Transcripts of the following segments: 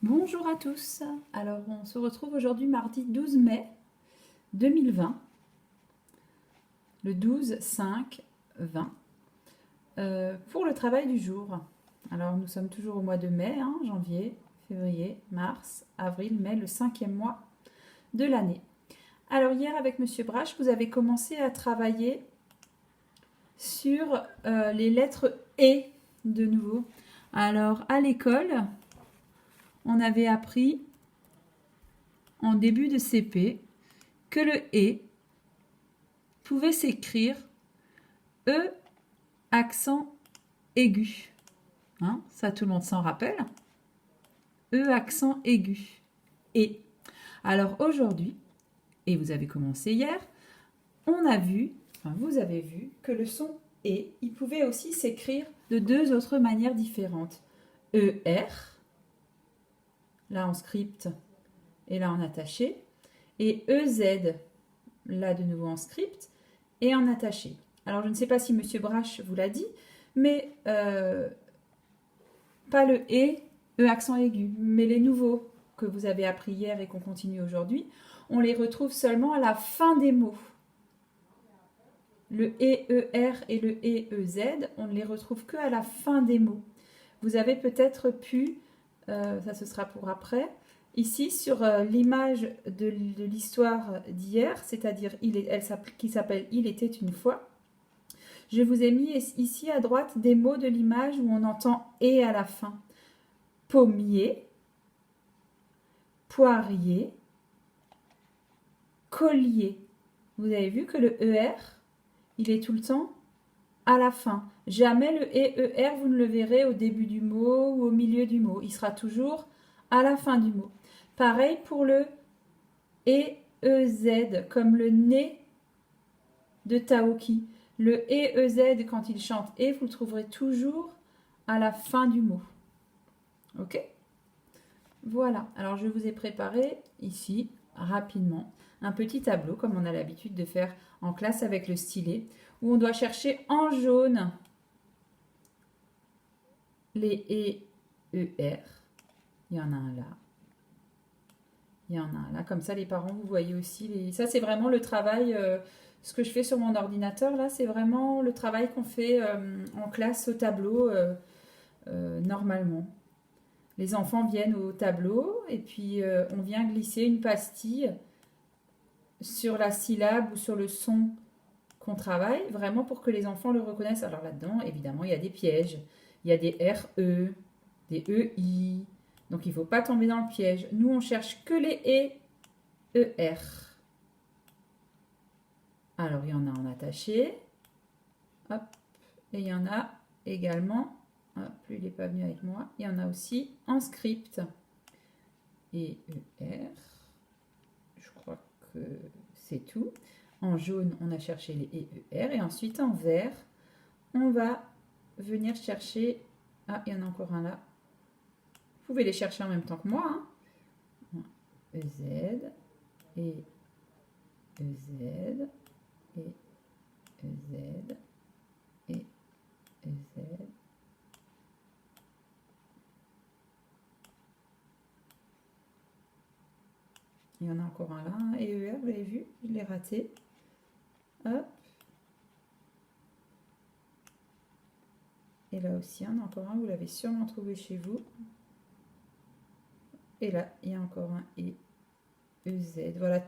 Bonjour à tous. Alors, on se retrouve aujourd'hui mardi 12 mai 2020, le 12-5-20, pour le travail du jour. Alors, nous sommes toujours au mois de mai, janvier, février, mars, avril, mai, le 5e mois de l'année. Alors, hier, avec Monsieur Brache, vous avez commencé à travailler sur les lettres E de nouveau. Alors, à l'école, on avait appris en début de CP que le E pouvait s'écrire E accent aigu. Ça, tout le monde s'en rappelle. E accent aigu. Et. Alors aujourd'hui, et vous avez commencé hier, vous avez vu que le son E, il pouvait aussi s'écrire de deux autres manières différentes. ER, là en script et là en attaché, et EZ, là de nouveau en script et en attaché. Alors je ne sais pas si Monsieur Brache vous l'a dit, mais pas le E accent aigu, mais les nouveaux que vous avez appris hier et qu'on continue aujourd'hui, on les retrouve seulement à la fin des mots. Le EER et le EEZ, on ne les retrouve que à la fin des mots. Vous avez peut-être pu, ça ce sera pour après, ici sur l'image de l'histoire d'hier, c'est-à-dire qui s'appelle Il était une fois, je vous ai mis ici à droite des mots de l'image où on entend « et » à la fin. Pommier, poirier, collier. Vous avez vu que le ER, il est tout le temps à la fin. Jamais le EER, vous ne le verrez au début du mot ou au milieu du mot. Il sera toujours à la fin du mot. Pareil pour le EEZ, comme le nez de Taoki. Le EEZ, quand il chante et, vous le trouverez toujours à la fin du mot. Ok? Voilà. Alors, je vous ai préparé ici, rapidement, un petit tableau, comme on a l'habitude de faire en classe avec le stylet, où on doit chercher en jaune les E, E, R. Il y en a un là. Il y en a un là. Comme ça, les parents, vous voyez aussi. Ça, c'est vraiment le travail... ce que je fais sur mon ordinateur, là, c'est vraiment le travail qu'on fait en classe au tableau, normalement. Les enfants viennent au tableau et puis on vient glisser une pastille sur la syllabe ou sur le son qu'on travaille, vraiment pour que les enfants le reconnaissent. Alors là-dedans, évidemment, il y a des pièges. Il y a des RE, des EI. Donc il ne faut pas tomber dans le piège. Nous, on cherche que les ER. Alors, il y en a en attaché. Hop. Et il y en a également, hop, lui, il n'est pas venu avec moi. Il y en a aussi en script. Et ER. Je crois que c'est tout. En jaune, on a cherché les EER. Et ensuite, en vert, on va venir chercher... Ah, il y en a encore un là. Vous pouvez les chercher en même temps que moi. EZ et EZ et EZ et EZ. Il y en a encore un là, et ER, vous l'avez vu, je l'ai raté. Hop. Et là aussi, il y en a encore un, vous l'avez sûrement trouvé chez vous. Et là, il y a encore un E, EZ. Voilà,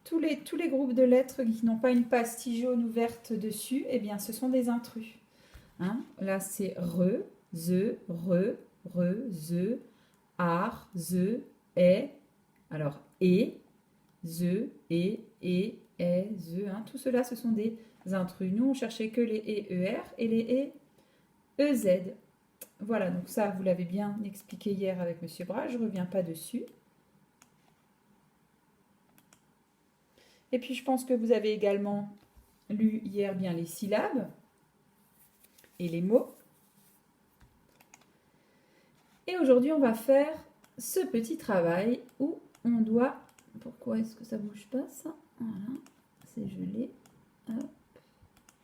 tous les groupes de lettres qui n'ont pas une pastille jaune ou verte dessus, eh bien, ce sont des intrus. Là, c'est re, ze, ze, ar, ze, e. Alors, e, ze, e, ze. Tout cela, ce sont des intrus. Nous, on cherchait que les E, E, R et les E, E, Z. Voilà, donc ça, vous l'avez bien expliqué hier avec Monsieur Bras. Je ne reviens pas dessus. Et puis, je pense que vous avez également lu hier bien les syllabes et les mots. Et aujourd'hui, on va faire ce petit travail où on doit... Pourquoi est-ce que ça ne bouge pas, ça? Voilà, c'est gelé. Hop.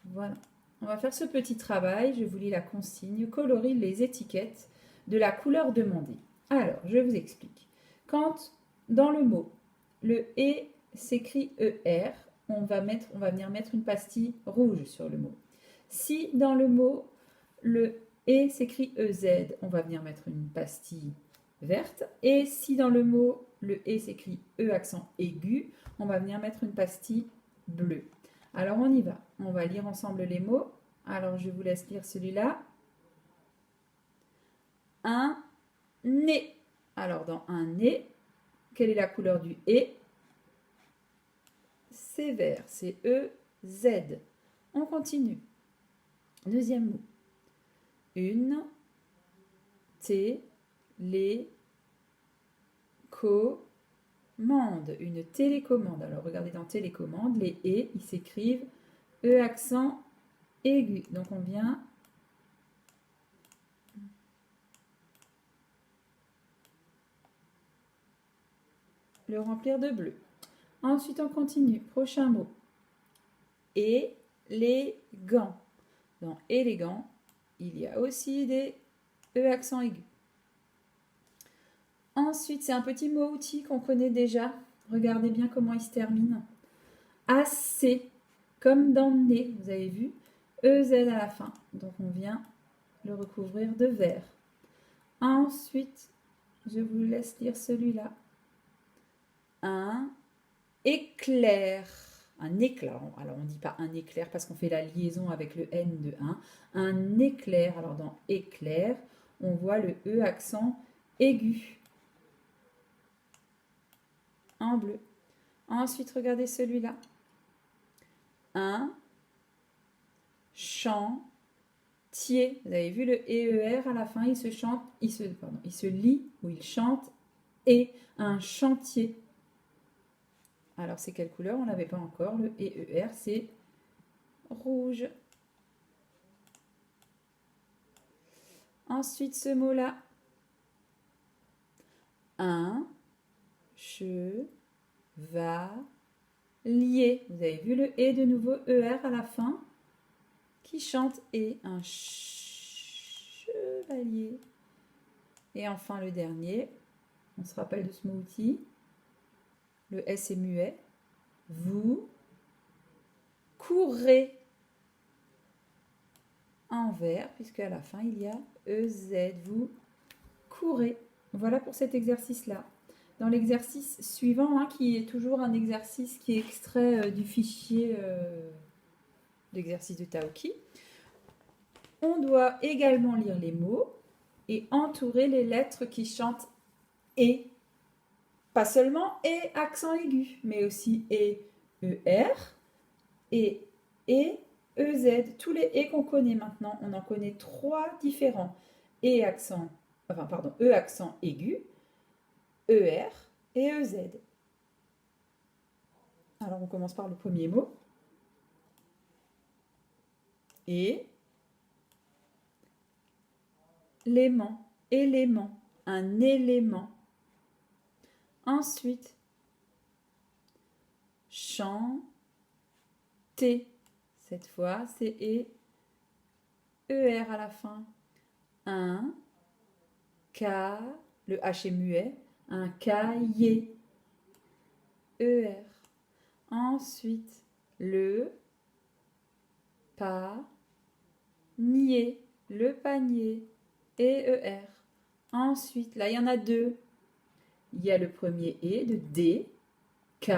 Voilà. On va faire ce petit travail. Je vous lis la consigne. Colorie les étiquettes de la couleur demandée. Alors, je vous explique. Quand dans le mot, le E s'écrit ER, on va venir mettre une pastille rouge sur le mot. Si dans le mot, le E s'écrit EZ, on va venir mettre une pastille verte. Et si dans le mot, le E s'écrit E accent aigu, on va venir mettre une pastille bleue. Alors on y va. On va lire ensemble les mots. Alors je vous laisse lire celui-là. Un nez. Alors dans un nez, quelle est la couleur du E? C'est vert, c'est E-Z. On continue. Deuxième mot. Une télécommande. Une télécommande. Alors regardez dans télécommande, les E, ils s'écrivent E accent aigu. Donc on vient le remplir de bleu. Ensuite, on continue. Prochain mot. Élégant. Dans élégant, il y a aussi des E accent aigu. Ensuite, c'est un petit mot outil qu'on connaît déjà. Regardez bien comment il se termine. AC, comme dans nez, vous avez vu. EZ à la fin. Donc, on vient le recouvrir de vert. Ensuite, je vous laisse lire celui-là. Un éclair. Un éclair. Alors, on ne dit pas un éclair parce qu'on fait la liaison avec le N de 1. Un éclair. Alors, dans éclair, on voit le E accent aigu. En bleu. Ensuite, regardez celui-là. Un chantier. Vous avez vu le EER à la fin, il se lit ou il chante. Et un chantier. Alors, c'est quelle couleur? On ne l'avait pas encore. Le EER, c'est rouge. Ensuite, ce mot-là. Un chevalier. Vous avez vu le E de nouveau, ER à la fin, qui chante et un chevalier. Et enfin, le dernier, on se rappelle de ce mot outil. Le S est muet. Vous courez en vert, puisque à la fin, il y a EZ. Vous courez. Voilà pour cet exercice-là. Dans l'exercice suivant, qui est toujours un exercice qui est extrait du fichier d'exercice de Taoki, on doit également lire les mots et entourer les lettres qui chantent « et ». Pas seulement « et » accent aigu, mais aussi « et » ER et « et » EZ. Tous les « et » qu'on connaît maintenant, on en connaît 3 différents. E accent aigu, ER et EZ. Alors, on commence par le premier mot. Et élément, un élément. Ensuite, chanter. Cette fois, c'est ER à la fin. Un le H est muet. Un cahier. ER. Ensuite, le panier. Le panier. Et ER. Ensuite, là, il y en a 2. Il y a le premier E de D, K,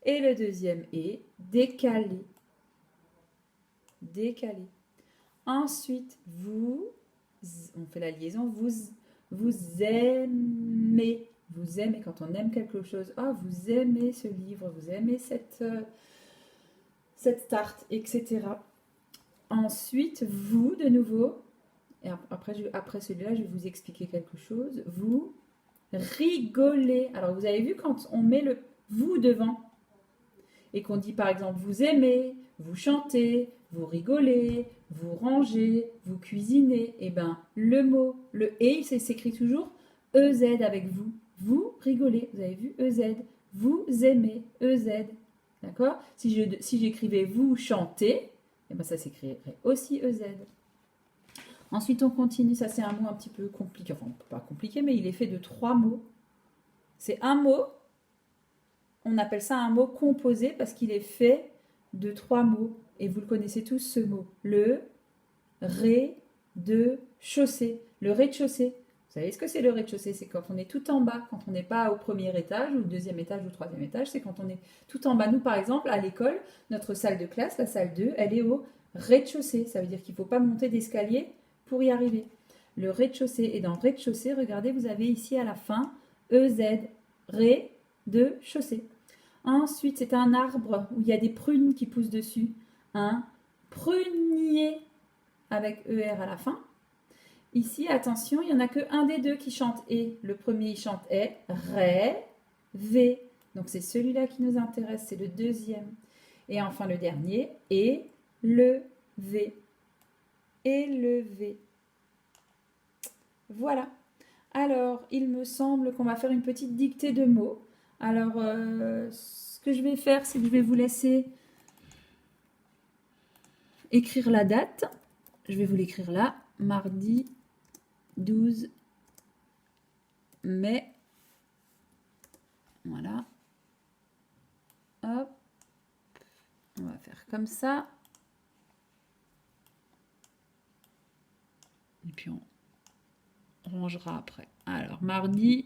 et le deuxième E, décalé. Décalé. Ensuite, on fait la liaison, vous aimez. Vous aimez quand on aime quelque chose. Oh, vous aimez ce livre, vous aimez cette tarte, etc. Ensuite, vous, de nouveau, et après celui-là, je vais vous expliquer quelque chose. Vous rigolez. Alors, vous avez vu quand on met le vous devant et qu'on dit par exemple vous aimez, vous chantez, vous rigolez, vous rangez, vous cuisinez, et bien le mot, le et, il s'écrit toujours EZ avec vous. Vous rigolez, vous avez vu EZ. Vous aimez, EZ. D'accord? Si j'écrivais vous chantez, et bien ça s'écrirait aussi EZ. Ensuite, on continue. Ça, c'est un mot un petit peu compliqué. Enfin, pas compliqué, mais il est fait de 3 mots. C'est un mot. On appelle ça un mot composé parce qu'il est fait de 3 mots. Et vous le connaissez tous, ce mot. Le rez-de-chaussée. Le rez-de-chaussée. Vous savez ce que c'est le rez-de-chaussée? C'est quand on est tout en bas, quand on n'est pas au premier étage, ou au deuxième étage, ou au troisième étage. C'est quand on est tout en bas. Nous, par exemple, à l'école, notre salle de classe, la salle 2, elle est au rez-de-chaussée. Ça veut dire qu'il ne faut pas monter d'escalier pour y arriver. Le rez-de-chaussée. Et dans rez-de-chaussée, regardez, vous avez ici à la fin EZ, rez-de-chaussée. Ensuite, c'est un arbre où il y a des prunes qui poussent dessus. Un prunier avec ER à la fin. Ici, attention, il n'y en a qu'un des deux qui chante et. Le premier, il chante et, ré, v. Donc, c'est celui-là qui nous intéresse, c'est le deuxième. Et enfin, le dernier, et, le, v. Élevé. Voilà. Alors, il me semble qu'on va faire une petite dictée de mots. Alors, ce que je vais faire, c'est que je vais vous laisser écrire la date. Je vais vous l'écrire là. Mardi 12 mai. Voilà. Hop. On va faire comme ça. Et puis on rangera après. Alors, mardi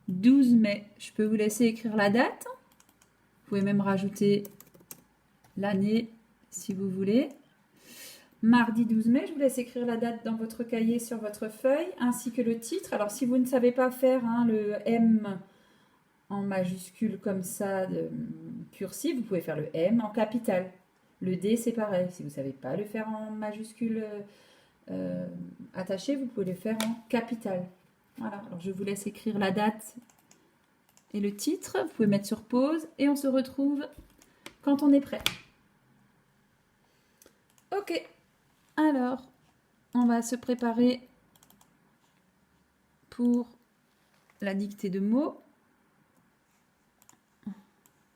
12 mai. Je peux vous laisser écrire la date. Vous pouvez même rajouter l'année si vous voulez. Mardi 12 mai, je vous laisse écrire la date dans votre cahier sur votre feuille, ainsi que le titre. Alors, si vous ne savez pas faire le M en majuscule comme ça, de cursive, vous pouvez faire le M en capital. Le D, c'est pareil. Si vous ne savez pas le faire en majuscule attaché, vous pouvez le faire en capital. Voilà, alors je vous laisse écrire la date et le titre. Vous pouvez mettre sur pause et on se retrouve quand on est prêt. Ok, alors on va se préparer pour la dictée de mots.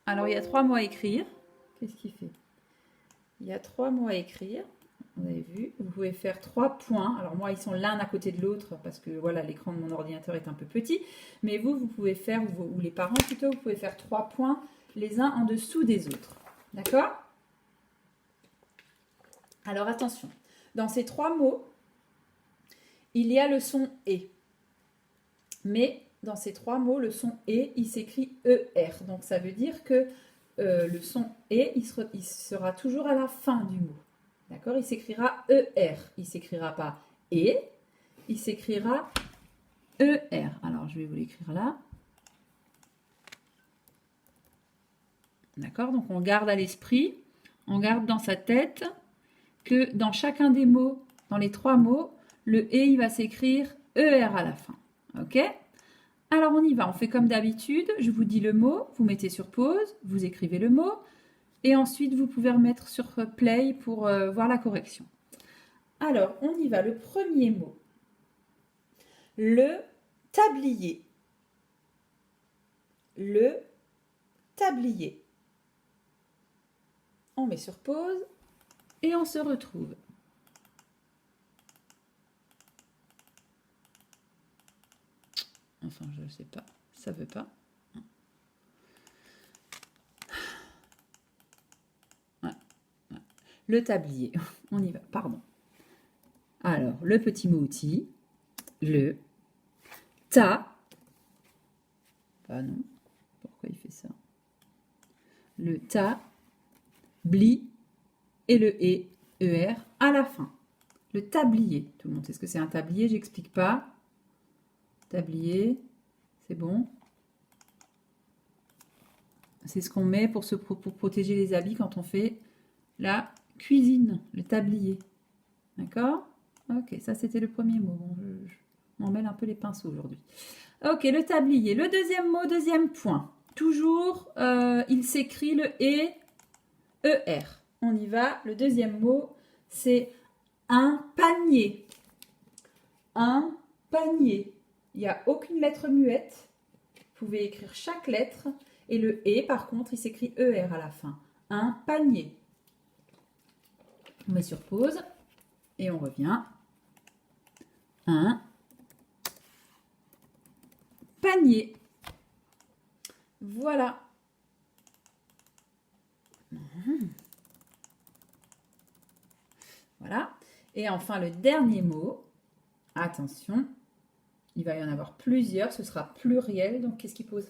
Alors il y a 3 mots à écrire. Qu'est-ce qu'il fait? Il y a 3 mots à écrire. Vous avez vu, vous pouvez faire 3 points. Alors moi, ils sont l'un à côté de l'autre parce que voilà, l'écran de mon ordinateur est un peu petit. Mais vous pouvez faire, ou les parents plutôt, vous pouvez faire 3 points les uns en dessous des autres. D'accord? Alors attention, dans ces 3 mots, il y a le son « et ». Mais dans ces 3 mots, le son « et », il s'écrit « ER ». Donc ça veut dire que le son « et », il sera toujours à la fin du mot. D'accord? Il s'écrira ER. Il ne s'écrira pas E, il s'écrira ER. Alors, je vais vous l'écrire là. D'accord? Donc, on garde à l'esprit, on garde dans sa tête que dans chacun des mots, dans les 3 mots, le E, il va s'écrire ER à la fin. Ok? Alors, on y va. On fait comme d'habitude. Je vous dis le mot, vous mettez sur pause, vous écrivez le mot. Et ensuite, vous pouvez remettre sur play pour voir la correction. Alors, on y va. Le premier mot. Le tablier. Le tablier. On met sur pause et on se retrouve. Enfin, je ne sais pas. Ça ne veut pas. Le tablier, on y va, pardon. Alors, le petit mot outil, le ta. Ah non, pourquoi il fait ça? Le ta, bli et le e, er à la fin. Le tablier, tout le monde sait ce que c'est un tablier, j'explique pas. Tablier, c'est bon. C'est ce qu'on met pour protéger les habits quand on fait la cuisine, le tablier. D'accord? Ok, ça c'était le premier mot. Bon, je m'en mêle un peu les pinceaux aujourd'hui. Ok, le tablier. Le deuxième mot, deuxième point. Toujours, il s'écrit le E, ER. On y va. Le deuxième mot, c'est un panier. Un panier. Il n'y a aucune lettre muette. Vous pouvez écrire chaque lettre. Et le E, par contre, il s'écrit ER à la fin. Un panier. On met sur pause et on revient. un panier. Voilà. Voilà. Et enfin, le dernier mot. Attention, il va y en avoir plusieurs. Ce sera pluriel. Donc, qu'est-ce qu'il pose?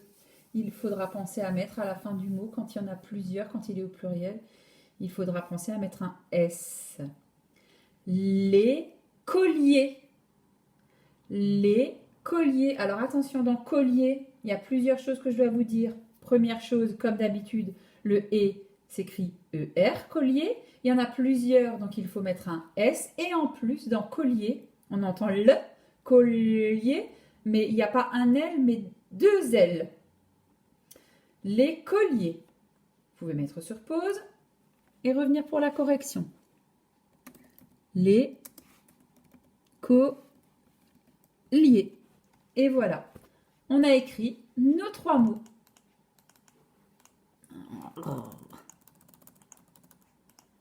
Il faudra penser à mettre à la fin du mot, quand il y en a plusieurs, quand il est au pluriel, il faudra penser à mettre un S. Les colliers. Les colliers. Alors attention, dans collier, il y a plusieurs choses que je dois vous dire. Première chose, comme d'habitude, le E s'écrit ER, collier. Il y en a plusieurs, donc il faut mettre un S. Et en plus, dans collier, on entend le collier, mais il n'y a pas un L, mais deux L. Les colliers. Vous pouvez mettre sur pause et revenir pour la correction. Les colliers. Et voilà, on a écrit nos trois mots.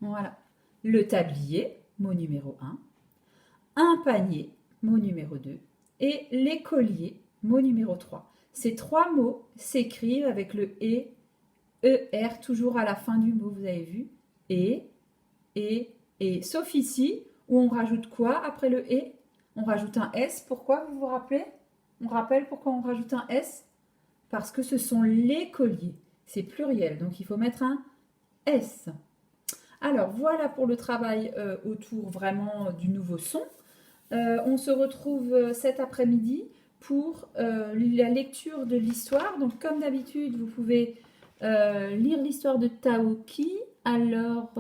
Voilà, le tablier, mot numéro 1, un panier, mot numéro 2, et les colliers, mot numéro 3. Ces trois mots s'écrivent avec le ER, toujours à la fin du mot, vous avez vu, et, sauf ici, où on rajoute quoi après le E? On rajoute un S, pourquoi vous vous rappelez? On rappelle pourquoi on rajoute un S? Parce que ce sont les colliers, c'est pluriel, donc il faut mettre un S. Alors voilà pour le travail autour vraiment du nouveau son. On se retrouve cet après-midi pour la lecture de l'histoire. Donc comme d'habitude, vous pouvez lire l'histoire de Taoki. Alors,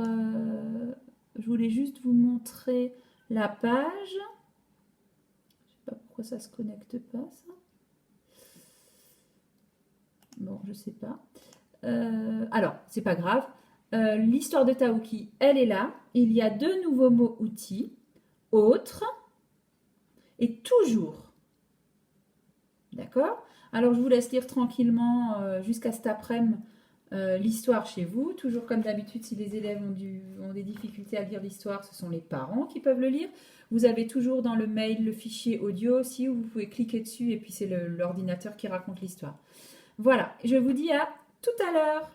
je voulais juste vous montrer la page. Je ne sais pas pourquoi ça ne se connecte pas, ça. Bon, je ne sais pas. Alors, c'est pas grave. L'histoire de Taoki, elle est là. Il y a deux nouveaux mots outils. Autre et toujours. D'accord? Alors, je vous laisse lire tranquillement jusqu'à cet après-midi l'histoire chez vous. Toujours comme d'habitude, si les élèves ont des difficultés à lire l'histoire, ce sont les parents qui peuvent le lire. Vous avez toujours dans le mail le fichier audio aussi où vous pouvez cliquer dessus et puis c'est l'ordinateur qui raconte l'histoire. Voilà, je vous dis à tout à l'heure.